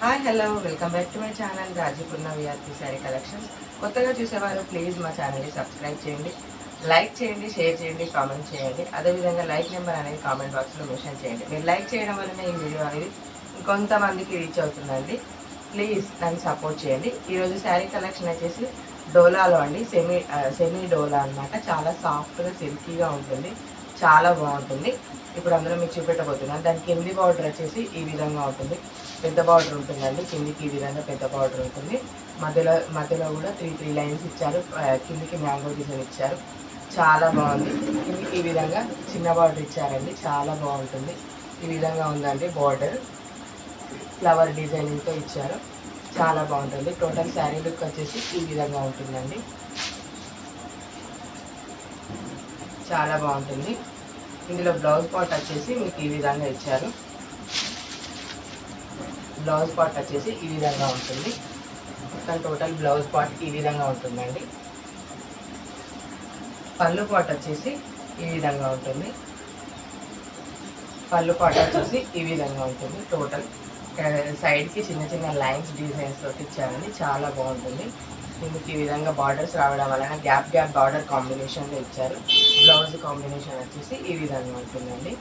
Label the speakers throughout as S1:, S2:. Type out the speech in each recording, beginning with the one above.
S1: Hi hello welcome back to my channel Rajipurna VRP sari collections. కొత్తగా చూసేవారు please మా ఛానల్ని సబ్స్క్రైబ్ చేయండి, లైక్ చేయండి, షేర్ చేయండి, కామెంట్ చేయండి. అదేవిధంగా లైక్ నెంబర్ అనేది కామెంట్ బాక్స్లో మెన్షన్ చేయండి. మీరు లైక్ చేయడం వల్లనే ఈ వీడియో అనేది ఇంకొంతమందికి రీచ్ అవుతుందండి. ప్లీజ్ నన్ను సపోర్ట్ చేయండి. ఈరోజు శారీ కలెక్షన్ వచ్చేసి డోలాలో అండి, సెమీ డోలా అనమాట. చాలా సాఫ్ట్గా సిల్కీగా ఉంటుంది, చాలా బాగుంటుంది. ఇప్పుడు అందులో మీకు చూపెట్టబోతున్నాను. దాని కింది బార్డర్ వచ్చేసి ఈ విధంగా ఉంటుంది, పెద్ద బార్డర్ ఉంటుందండి. కిందికి ఈ విధంగా పెద్ద బార్డర్ ఉంటుంది. మధ్యలో కూడా త్రీ లైన్స్ ఇచ్చారు. కిందికి మ్యాంగో డిజైన్ ఇచ్చారు, చాలా బాగుంది. కిందికి ఈ విధంగా చిన్న బార్డర్ ఇచ్చారండి, చాలా బాగుంటుంది. ఈ విధంగా ఉందండి బార్డర్, ఫ్లవర్ డిజైనింగ్తో ఇచ్చారు, చాలా బాగుంటుంది. టోటల్ శారీ లుక్ వచ్చేసి ఈ విధంగా ఉంటుందండి, చాలా బాగుంటుంది. ఇందులో బ్లౌజ్ పార్ట్ వచ్చేసి మీకు ఈ విధంగా ఇచ్చారు. బ్లౌజ్ పార్ట్ వచ్చేసి ఈ విధంగా ఉంటుంది. మొత్తం టోటల్ బ్లౌజ్ పార్ట్ ఈ విధంగా ఉంటుందండి. పళ్ళు పార్ట్ వచ్చేసి ఈ విధంగా ఉంటుంది. పళ్ళు పార్ట్ వచ్చేసి ఈ విధంగా ఉంటుంది. టోటల్ సైడ్కి చిన్న చిన్న లైన్స్ డిజైన్స్ తోటి ఇచ్చారండి, చాలా బాగుంటుంది. దీనికి ఈ విధంగా బార్డర్స్ రావడం వలన గ్యాప్ బార్డర్ కాంబినేషన్లో ఇచ్చారు. బ్లౌజ్ కాంబినేషన్ వచ్చేసి ఈ విధంగా ఉంటుందండి.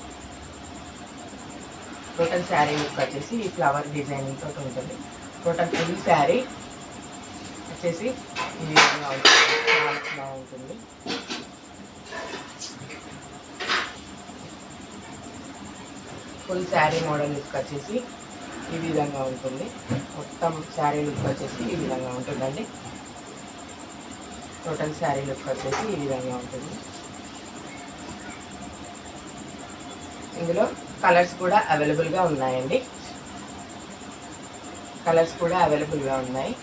S1: టోటల్ శారీ లుక్ వచ్చేసి ఈ ఫ్లవర్ డిజైనింగ్ తోటి ఉంటుంది. టోటల్ ఫుల్ శారీ వచ్చేసి ఈ విధంగా ఉంటుంది, చాలా బాగుంటుంది. ఫుల్ శారీ మోడల్ లుక్ వచ్చేసి ఈ విధంగా ఉంటుంది. మొత్తం శారీ లుక్ వచ్చేసి ఈ విధంగా ఉంటుందండి. టోటల్ శారీ లుక్ వచ్చేసి ఈ విధంగా ఉంటుంది. ఇందులో కలర్స్ కూడా అవైలబుల్గా ఉన్నాయండి, కలర్స్ కూడా అవైలబుల్గా ఉన్నాయి.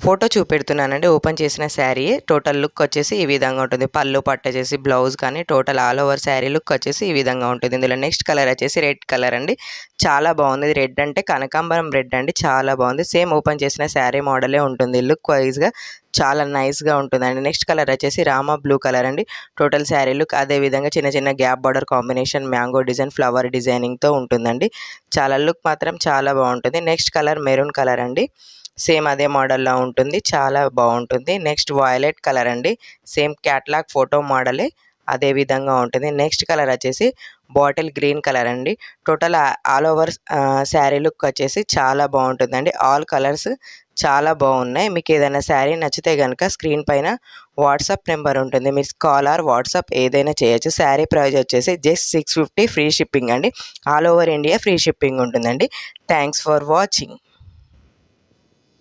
S2: ఫోటో చూపెడుతున్నానండి. ఓపెన్ చేసిన శారీ టోటల్ లుక్ వచ్చేసి ఈ విధంగా ఉంటుంది. పళ్ళు పట్టు వచ్చేసి బ్లౌజ్ కానీ total all over sari look వచ్చేసి ఈ విధంగా ఉంటుంది. ఇందులో నెక్స్ట్ కలర్ వచ్చేసి రెడ్ కలర్ అండి, చాలా బాగుంది. ఇది రెడ్ అంటే కనకాంబరం రెడ్ అండి, చాలా బాగుంది. సేమ్ ఓపెన్ చేసిన శారీ మోడలే ఉంటుంది, లుక్ వైజ్గా చాలా నైస్గా ఉంటుందండి. నెక్స్ట్ కలర్ వచ్చేసి రామా బ్లూ కలర్ అండి. టోటల్ శారీ లుక్ అదేవిధంగా చిన్న చిన్న gap border combination mango design flower డిజైనింగ్తో ఉంటుందండి. చాలా లుక్ మాత్రం చాలా బాగుంటుంది. నెక్స్ట్ కలర్ మెరూన్ కలర్ అండి, సేమ్ అదే మోడల్లో ఉంటుంది, చాలా బాగుంటుంది. నెక్స్ట్ వాయిలెట్ కలర్ అండి, సేమ్ క్యాట్లాగ్ ఫోటో మోడలే అదే విధంగా ఉంటుంది. నెక్స్ట్ కలర్ వచ్చేసి బాటిల్ గ్రీన్ కలర్ అండి. Total all over sari look వచ్చేసి చాలా బాగుంటుందండి. ఆల్ కలర్స్ చాలా బాగున్నాయి. మీకు ఏదైనా శారీ నచ్చితే కనుక స్క్రీన్ పైన వాట్సాప్ నెంబర్ ఉంటుంది, మీరు కాల్ ఆర్ వాట్సాప్ ఏదైనా చేయొచ్చు. శారీ ప్రైస్ వచ్చేసి జస్ట్ 650, ఫ్రీ షిప్పింగ్ అండి. All over India free shipping ఉంటుందండి. Thanks for watching.